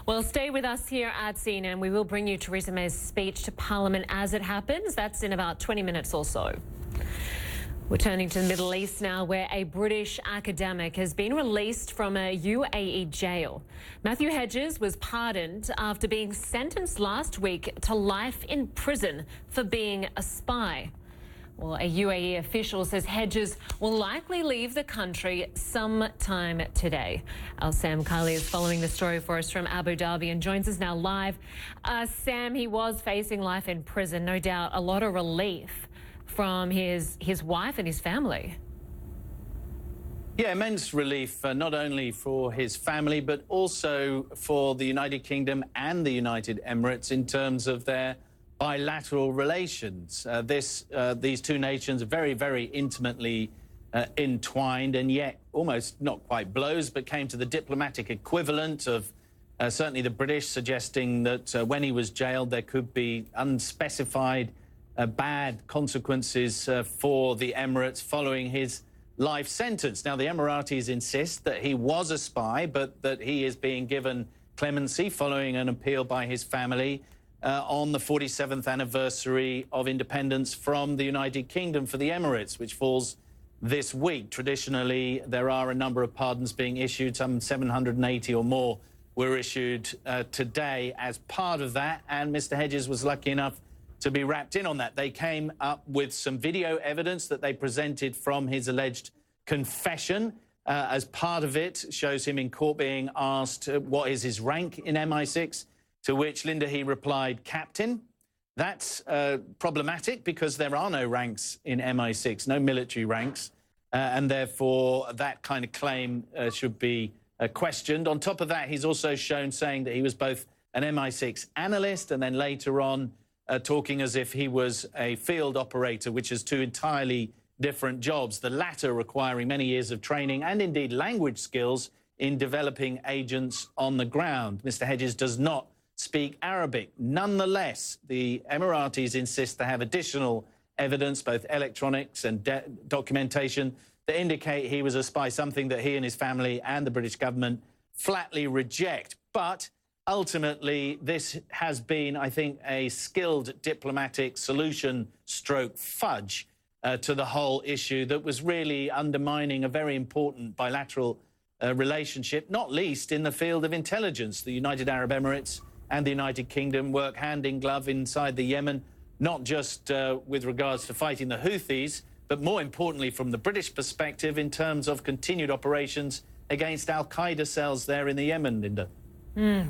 Well, stay with us here at CNN. We will bring you Theresa May's speech to Parliament as it happens. That's in about 20 minutes or so. We're turning to the Middle East now, where a British academic has been released from a UAE jail. Mathew Hedges was pardoned after being sentenced last week to life in prison for being a spy. Well, a UAE official says Hedges will likely leave the country sometime today. Our Sam Kiley is following the story for us from Abu Dhabi and joins us now live. Sam, he was facing life in prison, no doubt a lot of relief from his wife and his family. Yeah, immense relief, not only for his family, but also for the United Kingdom and the United Emirates in terms of their bilateral relations. These two nations are very, very intimately entwined, and yet almost not quite blows, but came to the diplomatic equivalent of certainly the British suggesting that when he was jailed, there could be unspecified bad consequences for the Emirates following his life sentence. Now, the Emiratis insist that he was a spy, but that he is being given clemency following an appeal by his family on the 47th anniversary of independence from the United Kingdom for the Emirates, which falls this week. Traditionally, there are a number of pardons being issued. Some 780 or more were issued today as part of that, and Mr. Hedges was lucky enough to be wrapped in on that. They came up with some video evidence that they presented from his alleged confession. As part of it, shows him in court being asked what is his rank in MI6, to which Lynda, he replied, captain. That's problematic because there are no ranks in MI6, no military ranks, and therefore that kind of claim should be questioned. On top of that, he's also shown saying that he was both an MI6 analyst and then later on talking as if he was a field operator, which is two entirely different jobs, the latter requiring many years of training and indeed language skills in developing agents on the ground. Mr. Hedges does not speak Arabic. Nonetheless, the Emiratis insist to have additional evidence, both electronics and documentation, that indicate he was a spy, something that he and his family and the British government flatly reject. But ultimately, this has been, I think, a skilled diplomatic solution stroke fudge to the whole issue that was really undermining a very important bilateral relationship, not least in the field of intelligence. The United Arab Emirates and the United Kingdom work hand in glove inside the Yemen, not just with regards to fighting the Houthis, but more importantly from the British perspective in terms of continued operations against al-Qaeda cells there in the Yemen, Lynda.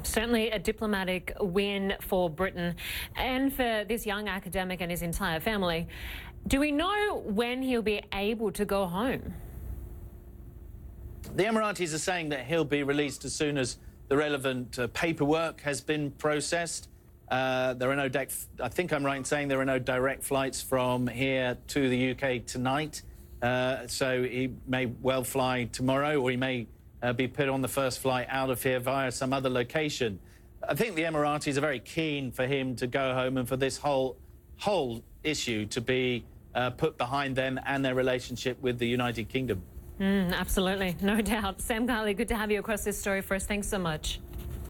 Certainly a diplomatic win for Britain and for this young academic and his entire family. Do we know when he'll be able to go home? The Emiratis are saying that he'll be released as soon as the relevant paperwork has been processed. There are no I think I'm right in saying there are no direct flights from here to the UK tonight. So he may well fly tomorrow, or he may be put on the first flight out of here via some other location. I think the Emiratis are very keen for him to go home and for this whole issue to be put behind them and their relationship with the United Kingdom. Absolutely, no doubt. Sam Kiley, good to have you across this story for us. Thanks so much.